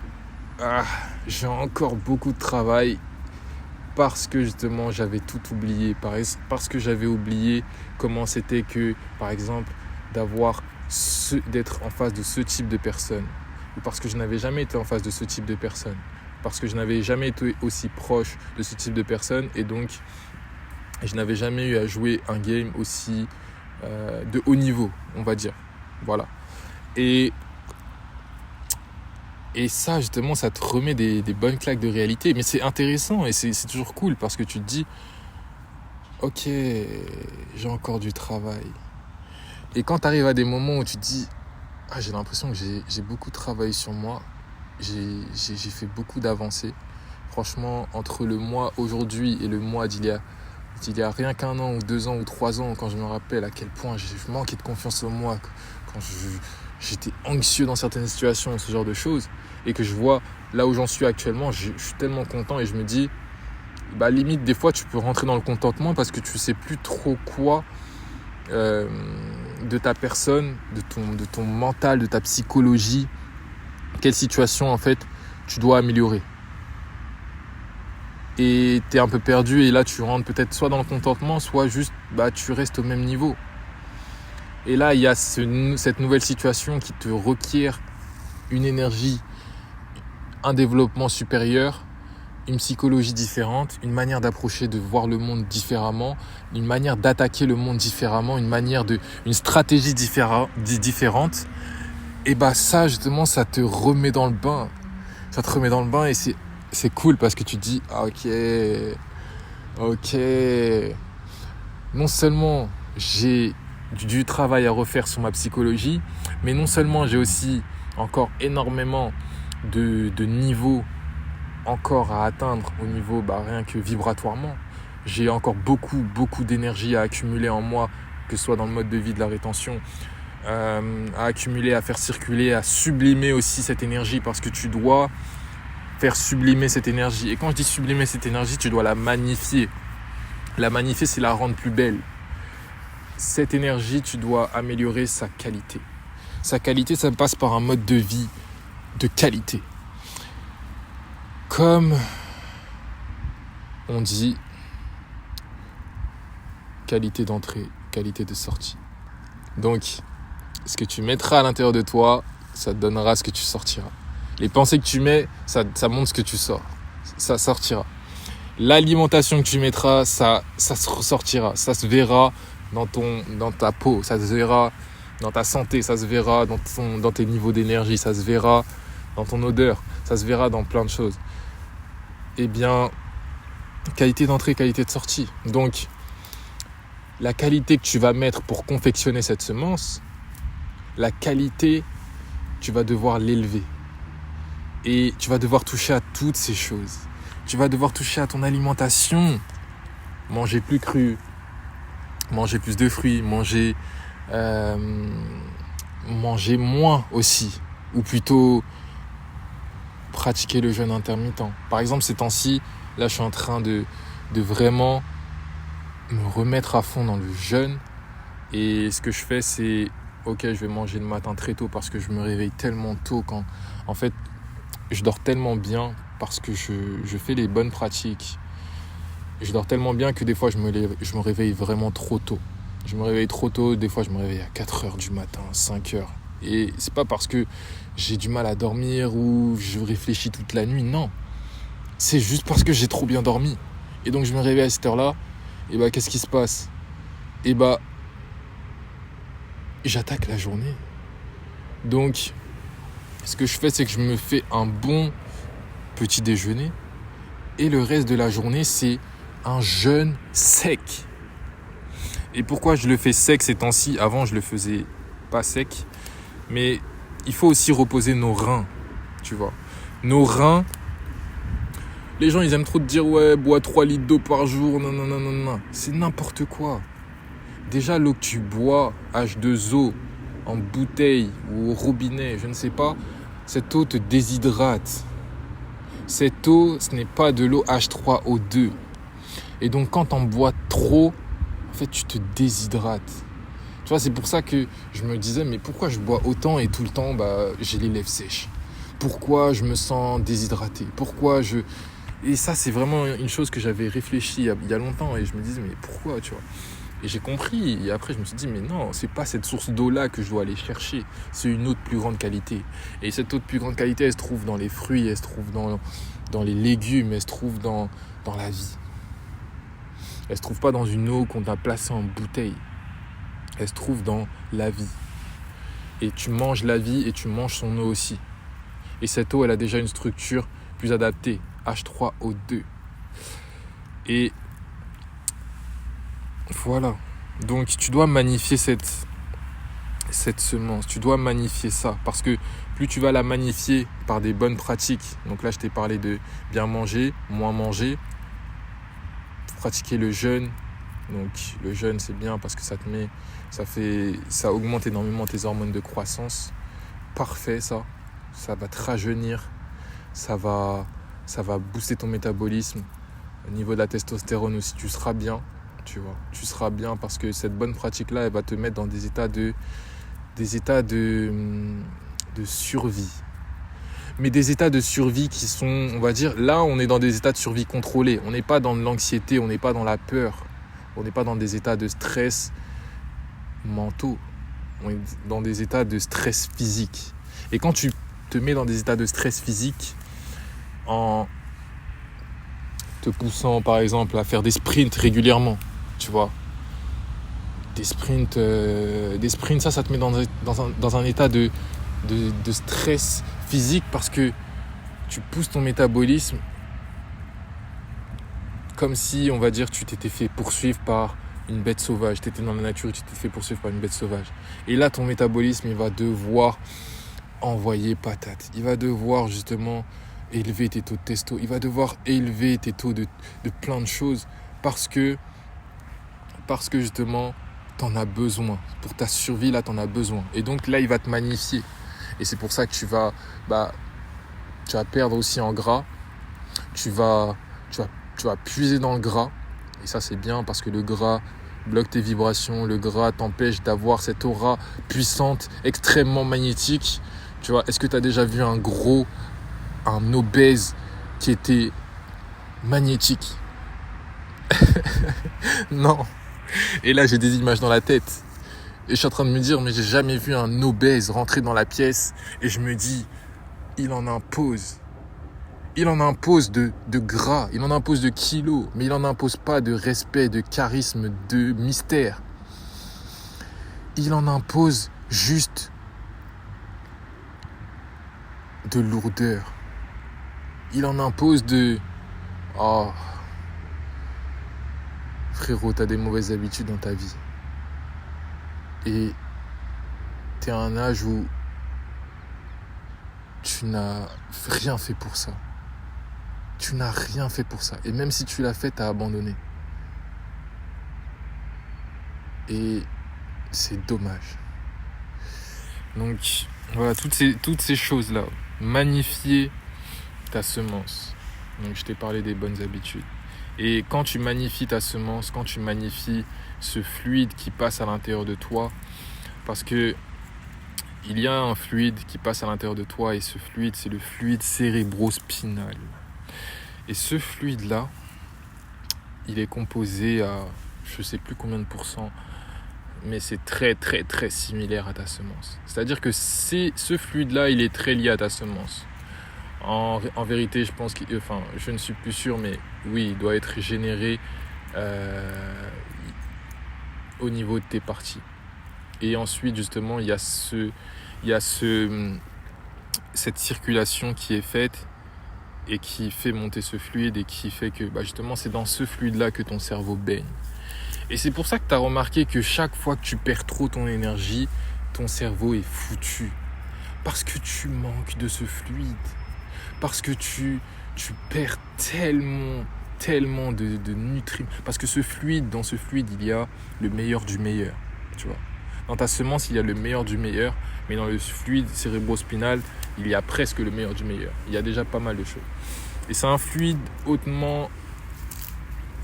Speaker 1: j'ai encore beaucoup de travail parce que justement j'avais tout oublié, parce que j'avais oublié comment c'était que, par exemple, d'être en face de ce type de personne, ou parce que je n'avais jamais été en face de ce type de personne, parce que je n'avais jamais été aussi proche de ce type de personne, et donc je n'avais jamais eu à jouer un game aussi de haut niveau, on va dire. Voilà. Et ça, justement, ça te remet des bonnes claques de réalité. Mais c'est intéressant et c'est toujours cool parce que tu te dis « Ok, j'ai encore du travail. » Et quand tu arrives à des moments où tu te dis « j'ai l'impression que j'ai beaucoup travaillé sur moi. J'ai fait beaucoup d'avancées. » Franchement, entre le mois aujourd'hui et le mois d'il y a rien qu'1 an ou 2 ans ou 3 ans, quand je me rappelle à quel point je manquais de confiance en moi, quand j'étais anxieux dans certaines situations, ce genre de choses, et que je vois là où j'en suis actuellement, je suis tellement content et je me dis, limite, des fois, tu peux rentrer dans le contentement parce que tu sais plus trop quoi de ta personne, de ton mental, de ta psychologie, quelle situation, en fait, tu dois améliorer. Et tu es un peu perdu et là, tu rentres peut-être soit dans le contentement, soit juste, tu restes au même niveau. Et là, il y a cette nouvelle situation qui te requiert une énergie, un développement supérieur, une psychologie différente, une manière d'approcher, de voir le monde différemment, une manière d'attaquer le monde différemment, une stratégie différente. Et ça, justement, ça te remet dans le bain. Ça te remet dans le bain et c'est cool parce que tu te dis, ok. Non seulement j'ai du travail à refaire sur ma psychologie, mais non seulement j'ai aussi encore énormément de niveaux encore à atteindre au niveau rien que vibratoirement. J'ai encore beaucoup d'énergie à accumuler en moi, que ce soit dans le mode de vie de la rétention, à accumuler, à faire circuler, à sublimer aussi cette énergie parce que tu dois faire sublimer cette énergie. Et quand je dis sublimer cette énergie, tu dois la magnifier. La magnifier, c'est la rendre plus belle. Cette énergie, tu dois améliorer sa qualité. Sa qualité, ça passe par un mode de vie de qualité. Comme on dit, qualité d'entrée, qualité de sortie. Donc, ce que tu mettras à l'intérieur de toi, ça te donnera ce que tu sortiras. Les pensées que tu mets, ça montre ce que tu sors. Ça sortira. L'alimentation que tu mettras, ça se ressortira. Ça se verra dans ta peau, ça se verra dans ta santé, ça se verra dans tes niveaux d'énergie, ça se verra dans ton odeur, ça se verra dans plein de choses. Eh bien, qualité d'entrée, qualité de sortie. Donc, la qualité que tu vas mettre pour confectionner cette semence, la qualité, tu vas devoir l'élever. Et tu vas devoir toucher à toutes ces choses. Tu vas devoir toucher à ton alimentation. Manger plus cru, manger plus de fruits, manger moins aussi. Ou plutôt pratiquer le jeûne intermittent. Par exemple, ces temps-ci, là, je suis en train de vraiment me remettre à fond dans le jeûne. Et ce que je fais, c'est ok, je vais manger le matin très tôt parce que je me réveille tellement tôt quand, en fait, je dors tellement bien parce que je fais les bonnes pratiques. Je dors tellement bien que des fois, je me réveille vraiment trop tôt. Je me réveille trop tôt, des fois, je me réveille à 4 heures du matin, 5 heures. Et c'est pas parce que j'ai du mal à dormir ou je réfléchis toute la nuit, non. C'est juste parce que j'ai trop bien dormi. Et donc, je me réveille à cette heure-là, et qu'est-ce qui se passe ? Et j'attaque la journée. Donc, ce que je fais, c'est que je me fais un bon petit déjeuner. Et le reste de la journée, c'est un jeûne sec. Et pourquoi je le fais sec ces temps-ci ? Avant, je le faisais pas sec. Mais il faut aussi reposer nos reins, tu vois. Nos reins, les gens, ils aiment trop te dire « Ouais, bois 3 litres d'eau par jour. » Non. C'est n'importe quoi. Déjà, l'eau que tu bois, H2O, en bouteille ou au robinet, je ne sais pas, cette eau te déshydrate. Cette eau, ce n'est pas de l'eau H3O2. Et donc, quand on bois trop, en fait, tu te déshydrates. Tu vois, c'est pour ça que je me disais, mais pourquoi je bois autant et tout le temps, j'ai les lèvres sèches ? Pourquoi je me sens déshydraté ? Et ça, c'est vraiment une chose que j'avais réfléchi il y a longtemps et je me disais, mais pourquoi, tu vois ? Et j'ai compris. Et après, je me suis dit, mais non, c'est pas cette source d'eau-là que je dois aller chercher. C'est une eau de plus grande qualité. Et cette eau de plus grande qualité, elle se trouve dans les fruits, elle se trouve dans les légumes, elle se trouve dans la vie. Elle se trouve pas dans une eau qu'on a placée en bouteille. Elle se trouve dans la vie. Et tu manges la vie et tu manges son eau aussi. Et cette eau, elle a déjà une structure plus adaptée, H3O2. Et voilà. Donc tu dois magnifier cette semence. Tu dois magnifier ça. Parce que plus tu vas la magnifier par des bonnes pratiques. Donc là, je t'ai parlé de bien manger, moins manger. Pratiquer le jeûne. Donc le jeûne, c'est bien parce que ça augmente énormément tes hormones de croissance. parfait ça. Ça va te rajeunir. Ça va booster ton métabolisme. Au niveau de la testostérone aussi, tu seras bien. Tu vois, tu seras bien parce que cette bonne pratique-là, elle va te mettre dans des états de survie. Mais des états de survie qui sont, on va dire, là on est dans des états de survie contrôlés. On n'est pas dans de l'anxiété, on n'est pas dans la peur. On n'est pas dans des états de stress mentaux. On est dans des états de stress physique. Et quand tu te mets dans des états de stress physique, en te poussant par exemple à faire des sprints régulièrement, tu vois, des sprints, ça te met dans un état de stress physique parce que tu pousses ton métabolisme comme si, on va dire, tu t'étais fait poursuivre par une bête sauvage. Tu étais dans la nature et tu t'es fait poursuivre par une bête sauvage. Et là, ton métabolisme, il va devoir envoyer patate. Il va devoir justement élever tes taux de testo. Il va devoir élever tes taux de plein de choses parce que justement, t'en as besoin. Pour ta survie, là, t'en as besoin. Et donc là, il va te magnifier. Et c'est pour ça que tu vas perdre aussi en gras. Tu vas puiser dans le gras. Et ça, c'est bien parce que le gras bloque tes vibrations. Le gras t'empêche d'avoir cette aura puissante, extrêmement magnétique. Tu vois, est-ce que tu as déjà vu un obèse qui était magnétique? Non. Et là, j'ai des images dans la tête. Et je suis en train de me dire, mais j'ai jamais vu un obèse rentrer dans la pièce. Et je me dis, il en impose. Il en impose de gras, il en impose de kilos, mais il en impose pas de respect, de charisme, de mystère. Il en impose juste de lourdeur. Il en impose de... Oh, frérot, t'as des mauvaises habitudes dans ta vie. Et t'es à un âge où tu n'as rien fait pour ça. Tu n'as rien fait pour ça. Et même si tu l'as fait, t'as abandonné. Et c'est dommage. Donc, voilà, toutes ces choses-là. Magnifier ta semence. Donc, je t'ai parlé des bonnes habitudes. Et quand tu magnifies ta semence, quand tu magnifies ce fluide qui passe à l'intérieur de toi, parce que il y a un fluide qui passe à l'intérieur de toi et ce fluide, c'est le fluide cérébrospinal. Et ce fluide-là, il est composé à je ne sais plus combien de pourcents, mais c'est très très très similaire à ta semence. C'est-à-dire que ce fluide-là, il est très lié à ta semence. En vérité, je pense je ne suis plus sûr, mais oui, il doit être généré au niveau de tes parties. Et ensuite, justement, il y a cette circulation qui est faite et qui fait monter ce fluide et qui fait que justement c'est dans ce fluide-là que ton cerveau baigne. Et c'est pour ça que tu as remarqué que chaque fois que tu perds trop ton énergie, ton cerveau est foutu. Parce que tu manques de ce fluide. Parce que tu perds tellement de nutriments. Parce que dans ce fluide, il y a le meilleur du meilleur. Tu vois. Dans ta semence, il y a le meilleur du meilleur. Mais dans le fluide cérébrospinal, il y a presque le meilleur du meilleur. Il y a déjà pas mal de choses. Et c'est un fluide hautement...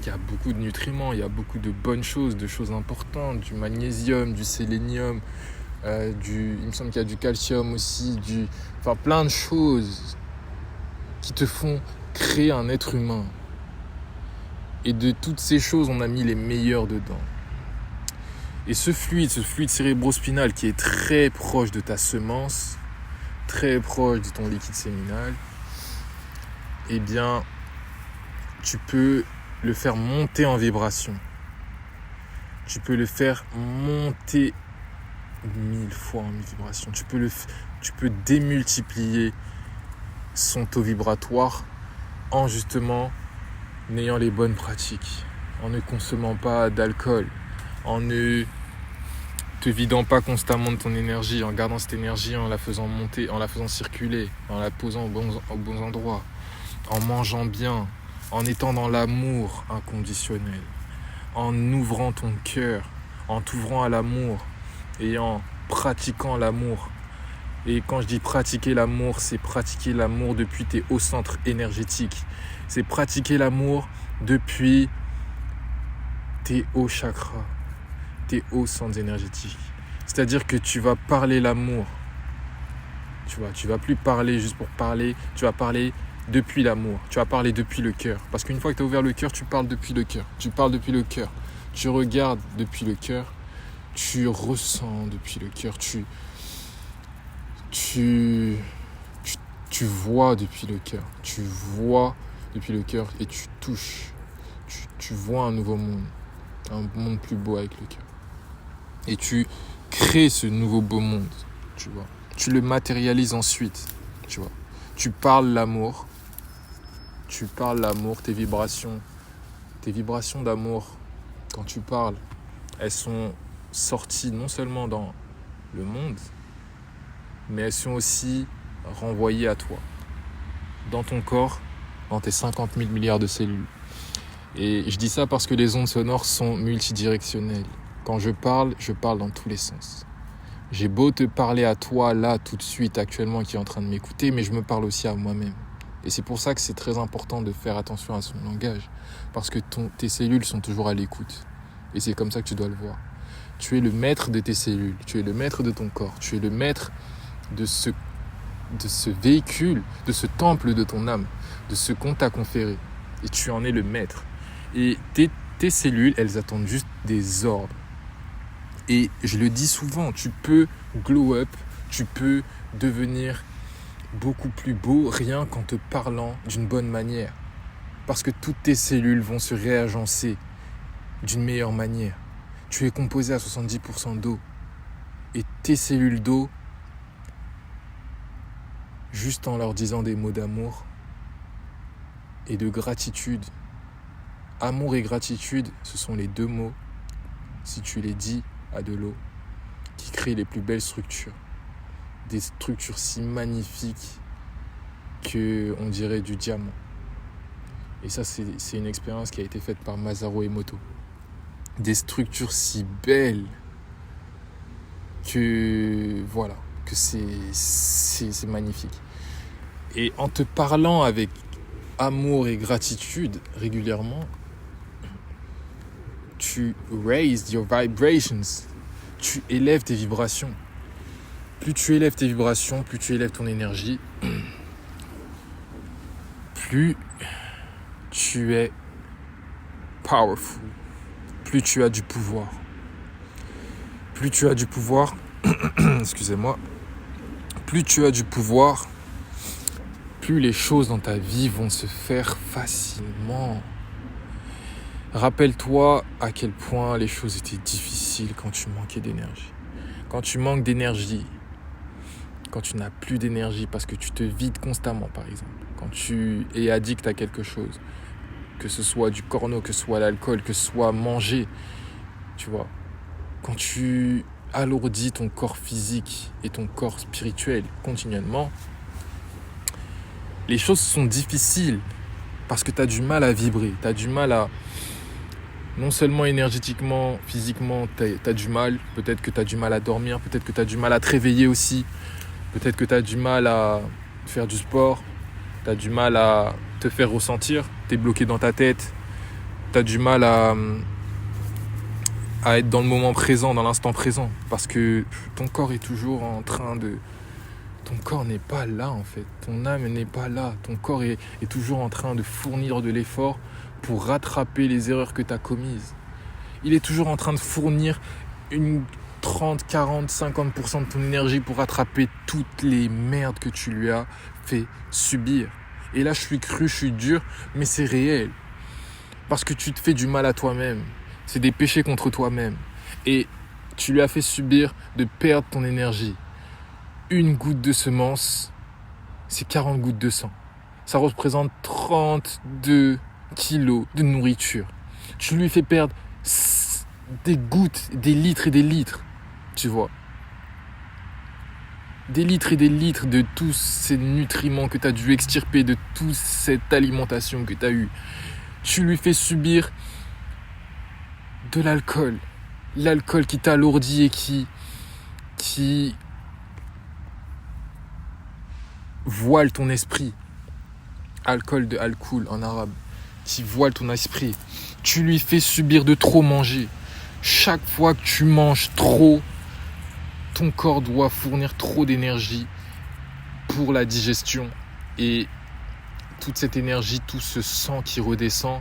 Speaker 1: Il y a beaucoup de nutriments, il y a beaucoup de bonnes choses, de choses importantes, du magnésium, du sélénium, il me semble qu'il y a du calcium aussi, plein de choses qui te font créer un être humain. Et de toutes ces choses, on a mis les meilleurs dedans. Et ce fluide cérébrospinal qui est très proche de ta semence, très proche de ton liquide séminal, eh bien, tu peux le faire monter en vibration. Tu peux le faire monter 1000 fois en vibration. Tu peux démultiplier son taux vibratoire en justement ayant les bonnes pratiques, en ne consommant pas d'alcool, en ne te vidant pas constamment de ton énergie, en gardant cette énergie, en la faisant monter, en la faisant circuler, en la posant aux bons endroits, en mangeant bien, en étant dans l'amour inconditionnel, en ouvrant ton cœur, en t'ouvrant à l'amour et en pratiquant l'amour Et quand je dis pratiquer l'amour, c'est pratiquer l'amour depuis tes hauts centres énergétiques. C'est pratiquer l'amour depuis tes hauts chakras, tes hauts centres énergétiques. C'est-à-dire que tu vas parler l'amour. Tu vas plus parler juste pour parler, tu vas parler depuis l'amour, tu vas parler depuis le cœur. Parce qu'une fois que tu as ouvert le cœur, tu parles depuis le cœur. Tu parles depuis le cœur. Tu regardes depuis le cœur. Tu ressens depuis le cœur. Tu vois depuis le cœur. Tu vois depuis le cœur et tu touches. Tu vois un nouveau monde. Un monde plus beau avec le cœur. Et tu crées ce nouveau beau monde, tu vois. Tu le matérialises ensuite, tu vois. Tu parles l'amour, tes vibrations d'amour, quand tu parles, elles sont sorties non seulement dans le monde, mais elles sont aussi renvoyées à toi, dans ton corps, dans tes 50 000 milliards de cellules. Et je dis ça parce que les ondes sonores sont multidirectionnelles. Quand je parle dans tous les sens. J'ai beau te parler à toi, là, tout de suite, actuellement, qui est en train de m'écouter, mais je me parle aussi à moi-même. Et c'est pour ça que c'est très important de faire attention à son langage. Parce que tes cellules sont toujours à l'écoute. Et c'est comme ça que tu dois le voir. Tu es le maître de tes cellules. Tu es le maître de ton corps. Tu es le maître de ce véhicule, de ce temple de ton âme, de ce qu'on t'a conféré. Et tu en es le maître. Et tes cellules, elles attendent juste des ordres. Et je le dis souvent, tu peux glow up, tu peux devenir beaucoup plus beau rien qu'en te parlant d'une bonne manière. Parce que toutes tes cellules vont se réagencer d'une meilleure manière. Tu es composé à 70% d'eau. Et tes cellules d'eau, juste en leur disant des mots d'amour et de gratitude. Amour et gratitude, ce sont les deux mots, si tu les dis à de l'eau, qui créent les plus belles structures. Des structures si magnifiques qu'on dirait du diamant. Et ça, c'est une expérience qui a été faite par Masaru Emoto. Des structures si belles que voilà, que c'est magnifique. Et en te parlant avec amour et gratitude régulièrement, tu raise your vibrations, tu élèves tes vibrations. Plus tu élèves tes vibrations, plus tu élèves ton énergie, plus tu es powerful, plus tu as du pouvoir. Plus tu as du pouvoir, excusez-moi, plus tu as du pouvoir, plus les choses dans ta vie vont se faire facilement. Rappelle-toi à quel point les choses étaient difficiles quand tu manquais d'énergie. Quand tu manques d'énergie, quand tu n'as plus d'énergie parce que tu te vides constamment par exemple, quand tu es addict à quelque chose, que ce soit du corno, que ce soit l'alcool, que ce soit manger, tu vois, quand tu alourdis ton corps physique et ton corps spirituel continuellement, les choses sont difficiles parce que tu as du mal à vibrer, tu as du mal à... Non seulement énergétiquement, physiquement, tu as du mal. Peut-être que tu as du mal à dormir, peut-être que tu as du mal à te réveiller aussi. Peut-être que tu as du mal à faire du sport. Tu as du mal à te faire ressentir. Tu es bloqué dans ta tête. Tu as du mal à être dans le moment présent, dans l'instant présent. Parce que ton corps est toujours en train de... Ton corps n'est pas là en fait. Ton âme n'est pas là. Ton corps est toujours en train de fournir de l'effort pour rattraper les erreurs que tu as commises. Il est toujours en train de fournir une 30, 40, 50% de ton énergie pour rattraper toutes les merdes que tu lui as fait subir. Et là, je suis cru, je suis dur, mais c'est réel. Parce que tu te fais du mal à toi-même. C'est des péchés contre toi-même. Et tu lui as fait subir de perdre ton énergie. Une goutte de semence, c'est 40 gouttes de sang. Ça représente 32 kilos de nourriture. Tu lui fais perdre des gouttes, des litres et des litres, tu vois. Des litres et des litres de tous ces nutriments que tu as dû extirper, de toute cette alimentation que tu as eue. Tu lui fais subir de l'alcool. L'alcool qui t'alourdit et qui voile ton esprit. Alcool de alcool en arabe. Qui voile ton esprit. Tu lui fais subir de trop manger. Chaque fois que tu manges trop, ton corps doit fournir trop d'énergie pour la digestion. Et toute cette énergie, tout ce sang qui redescend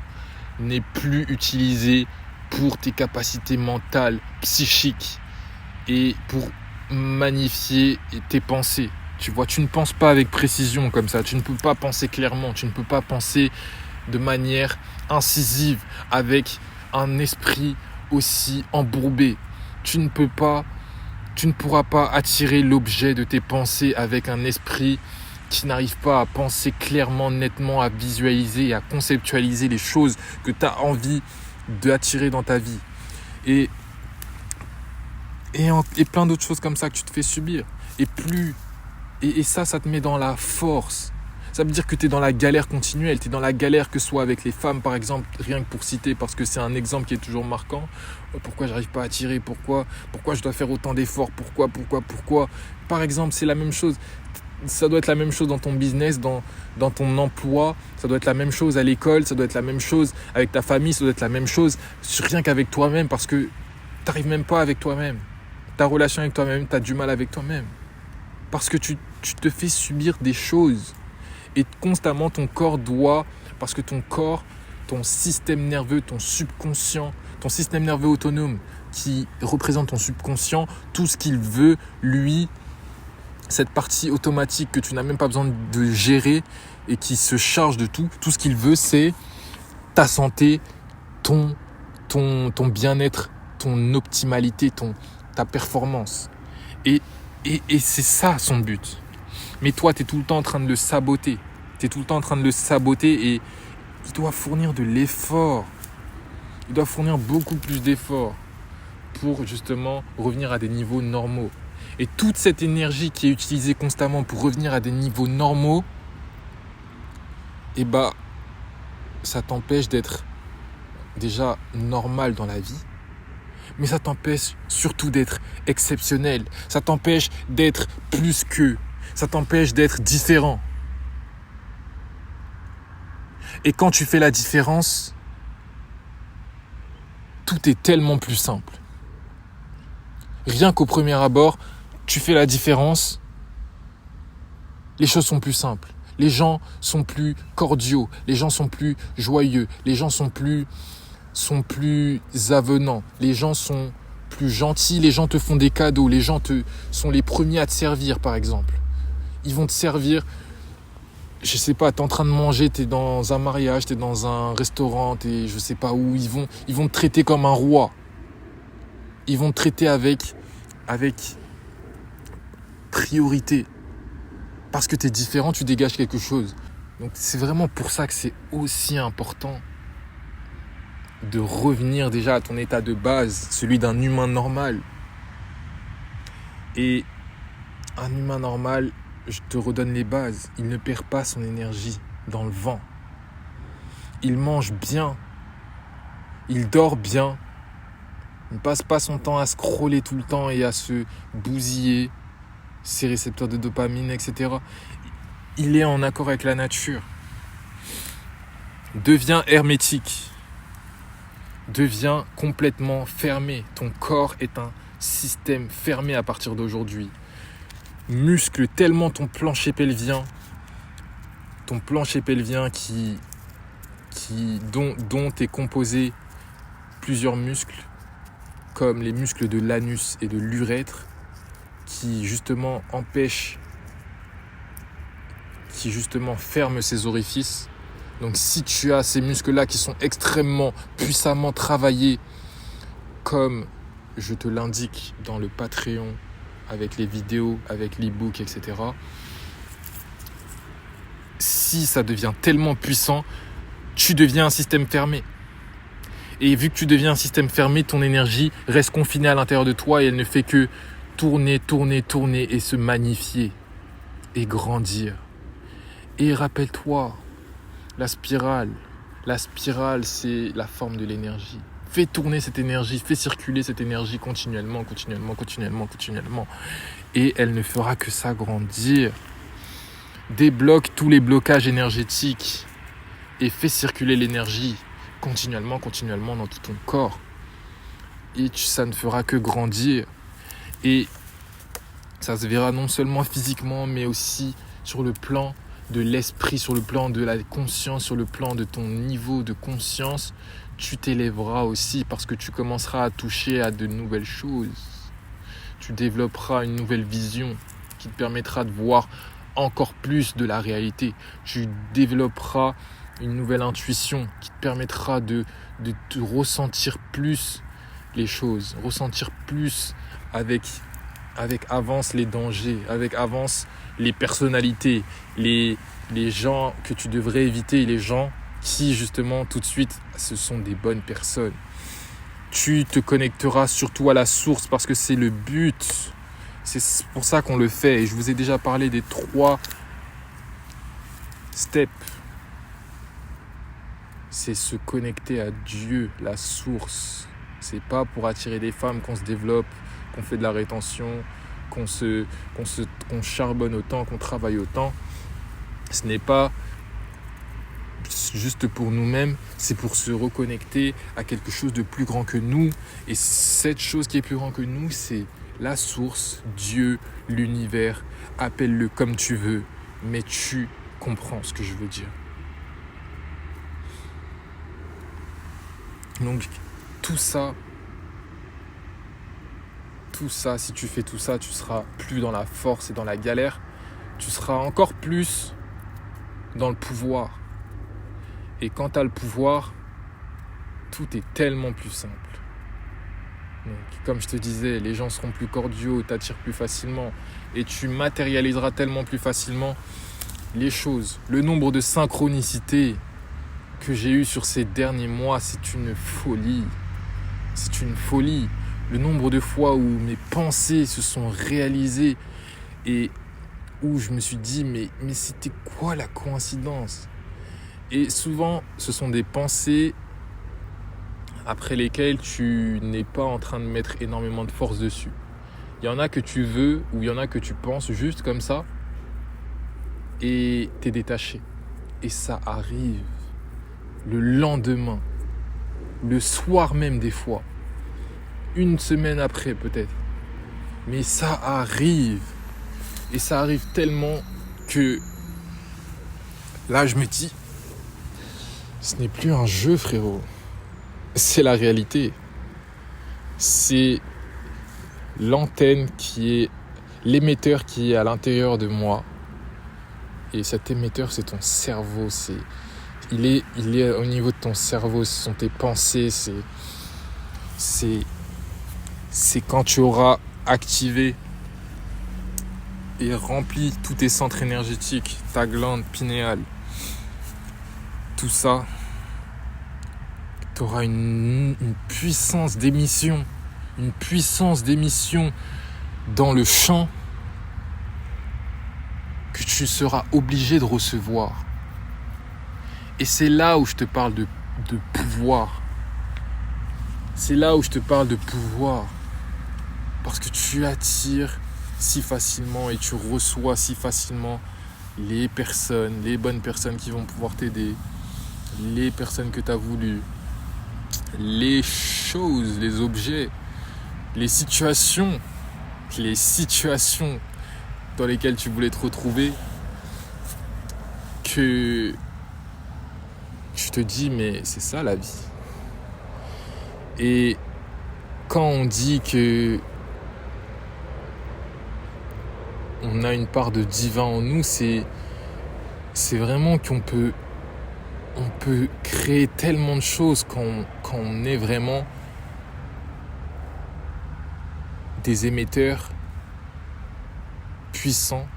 Speaker 1: n'est plus utilisé pour tes capacités mentales, psychiques et pour magnifier tes pensées. Tu vois, tu ne penses pas avec précision comme ça, tu ne peux pas penser clairement, tu ne peux pas penser de manière incisive avec un esprit aussi embourbé. Tu ne pourras pas attirer l'objet de tes pensées avec un esprit qui n'arrive pas à penser clairement, nettement, à visualiser et à conceptualiser les choses que tu as envie d'attirer dans ta vie. Et plein d'autres choses comme ça que tu te fais subir. Et ça te met dans la force. Ça veut dire que tu es dans la galère continuelle. Tu es dans la galère que ce soit avec les femmes, par exemple, rien que pour citer, parce que c'est un exemple qui est toujours marquant. Pourquoi j'arrive pas à attirer ? Pourquoi je dois faire autant d'efforts ? Pourquoi ? Par exemple, c'est la même chose. Ça doit être la même chose dans ton business, dans ton emploi. Ça doit être la même chose à l'école. Ça doit être la même chose avec ta famille. Ça doit être la même chose rien qu'avec toi-même, parce que tu n'arrives même pas avec toi-même. Ta relation avec toi-même, tu as du mal avec toi-même. Parce que tu te fais subir des choses. Et constamment, ton corps doit... Parce que ton corps, ton système nerveux, ton subconscient, ton système nerveux autonome qui représente ton subconscient, tout ce qu'il veut, lui, cette partie automatique que tu n'as même pas besoin de gérer et qui se charge de tout ce qu'il veut, c'est ta santé, ton bien-être, ton optimalité, ta performance. Et c'est ça son but. Mais toi, tu es tout le temps en train de le saboter. Et il doit fournir de l'effort. Il doit fournir beaucoup plus d'efforts pour justement revenir à des niveaux normaux. Et toute cette énergie qui est utilisée constamment pour revenir à des niveaux normaux, ça t'empêche d'être déjà normal dans la vie. Mais ça t'empêche surtout d'être exceptionnel. Ça t'empêche d'être plus qu'eux. Ça t'empêche d'être différent. Et quand tu fais la différence, tout est tellement plus simple. Rien qu'au premier abord, tu fais la différence, les choses sont plus simples. Les gens sont plus cordiaux, les gens sont plus joyeux, les gens sont plus avenants, les gens sont plus gentils, les gens te font des cadeaux, les gens sont les premiers à te servir par exemple. Ils vont te servir, je sais pas, t'es en train de manger, t'es dans un mariage, t'es dans un restaurant, t'es je sais pas où, ils vont te traiter comme un roi. Ils vont te traiter avec priorité. Parce que t'es différent, tu dégages quelque chose. Donc c'est vraiment pour ça que c'est aussi important de revenir déjà à ton état de base, celui d'un humain normal. Et un humain normal, je te redonne les bases, il ne perd pas son énergie dans le vent. Il mange bien, il dort bien, il ne passe pas son temps à scroller tout le temps et à se bousiller ses récepteurs de dopamine, etc. Il est en accord avec la nature. Deviens hermétique. Deviens complètement fermé. Ton corps est un système fermé à partir d'aujourd'hui. Muscle tellement ton plancher pelvien dont est composé plusieurs muscles, comme les muscles de l'anus et de l'urètre, qui justement ferment ces orifices. Donc si tu as ces muscles-là qui sont extrêmement puissamment travaillés, comme je te l'indique dans le Patreon, avec les vidéos, avec l'e-book, etc. Si ça devient tellement puissant, tu deviens un système fermé. Et vu que tu deviens un système fermé, ton énergie reste confinée à l'intérieur de toi et elle ne fait que tourner et se magnifier et grandir. Et rappelle-toi, la spirale, c'est la forme de l'énergie. Fais tourner cette énergie, fais circuler cette énergie continuellement. Et elle ne fera que s'agrandir. débloque tous les blocages énergétiques et fais circuler l'énergie continuellement dans tout ton corps. Et ça ne fera que grandir. Et ça se verra non seulement physiquement, mais aussi sur le plan de l'esprit, sur le plan de la conscience, sur le plan de ton niveau de conscience. Tu t'élèveras aussi parce que tu commenceras à toucher à de nouvelles choses. Tu développeras une nouvelle vision qui te permettra de voir encore plus de la réalité. Tu développeras une nouvelle intuition qui te permettra de te ressentir plus les choses, ressentir plus avec avance les dangers, avec avance les personnalités, les gens que tu devrais éviter, les gens qui justement tout de suite ce sont des bonnes personnes. Tu te connecteras surtout à la source parce que c'est le but. C'est pour ça qu'on le fait et je vous ai déjà parlé des 3 steps. C'est se connecter à Dieu, la source. C'est pas pour attirer des femmes qu'on se développe, qu'on fait de la rétention, qu'on charbonne autant, qu'on travaille autant. Ce n'est pas juste pour nous-mêmes, c'est pour se reconnecter à quelque chose de plus grand que nous. Et cette chose qui est plus grand que nous, c'est la source, Dieu, l'univers. Appelle-le comme tu veux, mais tu comprends ce que je veux dire. Donc tout ça, si tu fais tout ça, tu seras plus dans la force et dans la galère. Tu seras encore plus dans le pouvoir. Et quand tu as le pouvoir, tout est tellement plus simple. Donc, comme je te disais, les gens seront plus cordiaux, t'attirent plus facilement. Et tu matérialiseras tellement plus facilement les choses. Le nombre de synchronicités que j'ai eu sur ces derniers mois, c'est une folie. C'est une folie. Le nombre de fois où mes pensées se sont réalisées et où je me suis dit mais c'était quoi la coïncidence? Et souvent, ce sont des pensées après lesquelles tu n'es pas en train de mettre énormément de force dessus. Il y en a que tu veux ou il y en a que tu penses juste comme ça et t'es détaché. Et ça arrive le lendemain, le soir même des fois, une semaine après peut-être. Mais ça arrive. Et ça arrive tellement que là je me dis, ce n'est plus un jeu frérot. C'est la réalité. C'est l'antenne qui est l'émetteur qui est à l'intérieur de moi. Et cet émetteur, c'est ton cerveau. Il est au niveau de ton cerveau. Ce sont tes pensées. C'est quand tu auras activé et rempli tous tes centres énergétiques, ta glande pinéale, tout ça, tu auras une puissance d'émission, dans le champ que tu seras obligé de recevoir. Et c'est là où je te parle de pouvoir. C'est là où je te parle de pouvoir. Parce que tu attires si facilement et tu reçois si facilement les bonnes personnes qui vont pouvoir t'aider, les personnes que tu as voulu, les choses, les objets, les situations dans lesquelles tu voulais te retrouver, que tu te dis mais c'est ça la vie. Et quand on dit que on a une part de divin en nous, c'est vraiment qu'on peut créer tellement de choses quand on est vraiment des émetteurs puissants,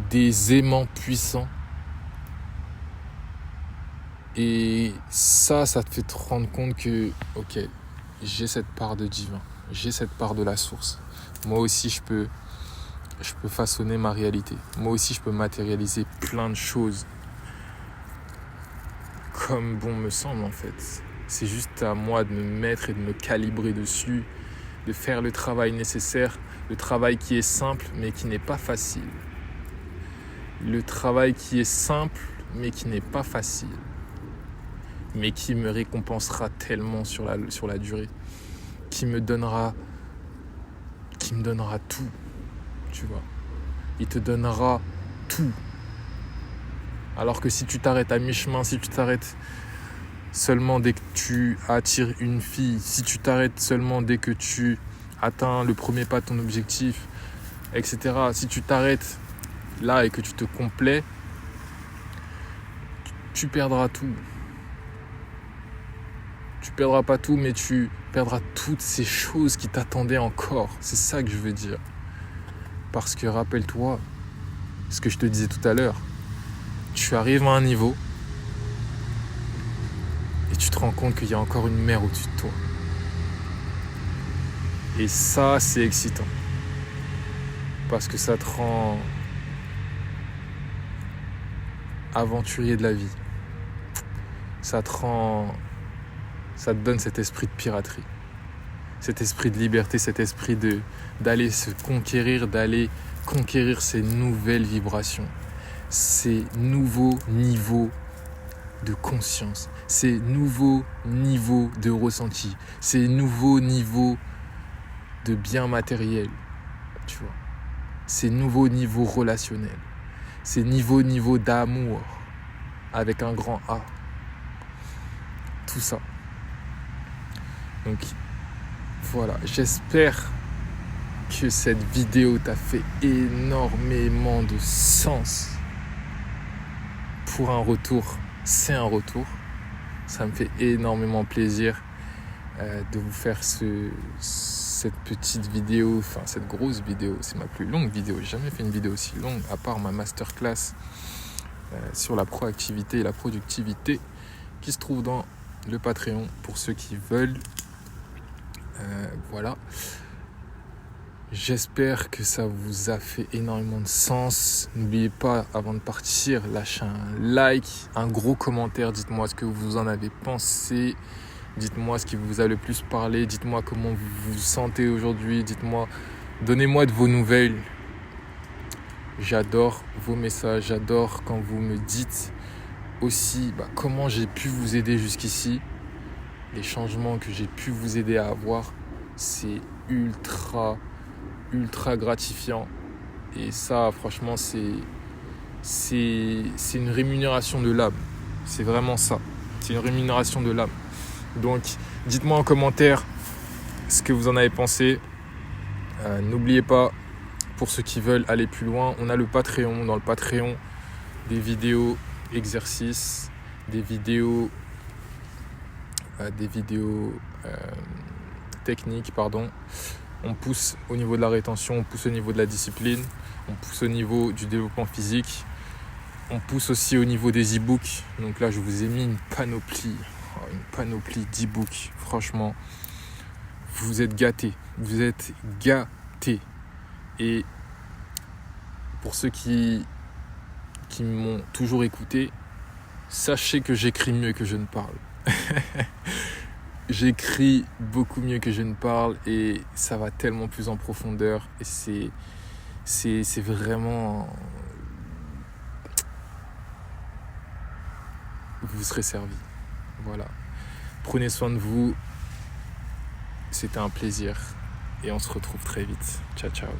Speaker 1: des aimants puissants. Et ça te fait te rendre compte que, ok, j'ai cette part de divin, j'ai cette part de la source. Moi aussi, je peux façonner ma réalité. Moi aussi, je peux matérialiser plein de choses comme bon me semble en fait. C'est juste à moi de me mettre et de me calibrer dessus, de faire le travail nécessaire, le travail qui est simple mais qui n'est pas facile. Le travail qui est simple, mais qui n'est pas facile. Mais qui me récompensera tellement sur la durée. Qui me donnera tout, tu vois. Il te donnera tout. Alors que si tu t'arrêtes à mi-chemin, si tu t'arrêtes seulement dès que tu attires une fille, si tu t'arrêtes seulement dès que tu atteins le premier pas de ton objectif, etc. Si tu t'arrêtes là et que tu te complais, tu perdras tout. Tu perdras pas tout, mais tu perdras toutes ces choses qui t'attendaient encore. C'est ça que je veux dire. Parce que rappelle-toi, ce que je te disais tout à l'heure, tu arrives à un niveau et tu te rends compte qu'il y a encore une mer au-dessus de toi. Et ça, c'est excitant. Parce que ça te rend aventurier de la vie. Ça te donne cet esprit de piraterie. Cet esprit de liberté, cet esprit d'aller se conquérir, d'aller conquérir ces nouvelles vibrations, ces nouveaux niveaux de conscience, ces nouveaux niveaux de ressenti, ces nouveaux niveaux de bien matériel, tu vois, ces nouveaux niveaux relationnels, ces nouveaux niveaux d'amour avec un grand A. Tout ça. Donc voilà, j'espère que cette vidéo t'a fait énormément de sens. Pour un retour, c'est un retour. Ça me fait énormément plaisir de vous faire cette petite vidéo, enfin cette grosse vidéo. C'est ma plus longue vidéo. J'ai jamais fait une vidéo aussi longue, à part ma masterclass sur la proactivité et la productivité qui se trouve dans le Patreon pour ceux qui veulent. Voilà. J'espère que ça vous a fait énormément de sens. N'oubliez pas, avant de partir, lâchez un like, un gros commentaire. Dites-moi ce que vous en avez pensé. Dites-moi ce qui vous a le plus parlé. Dites-moi comment vous vous sentez aujourd'hui. Donnez-moi de vos nouvelles. J'adore vos messages. J'adore quand vous me dites aussi comment j'ai pu vous aider jusqu'ici. Les changements que j'ai pu vous aider à avoir, c'est ultra gratifiant. Et ça, franchement, c'est une rémunération de l'âme. C'est vraiment ça. C'est une rémunération de l'âme. Donc, dites-moi en commentaire ce que vous en avez pensé. N'oubliez pas, pour ceux qui veulent aller plus loin, on a le Patreon. Dans le Patreon, des vidéos exercices, des vidéos techniques, On pousse au niveau de la rétention, on pousse au niveau de la discipline, on pousse au niveau du développement physique, on pousse aussi au niveau des e-books. Donc là, je vous ai mis une panoplie d'e-books. Franchement, vous êtes gâtés. Et pour ceux qui m'ont toujours écouté, sachez que j'écris mieux que je ne parle. J'écris beaucoup mieux que je ne parle et ça va tellement plus en profondeur et c'est vraiment... Vous serez servi. Voilà. Prenez soin de vous. C'était un plaisir et on se retrouve très vite. Ciao, ciao.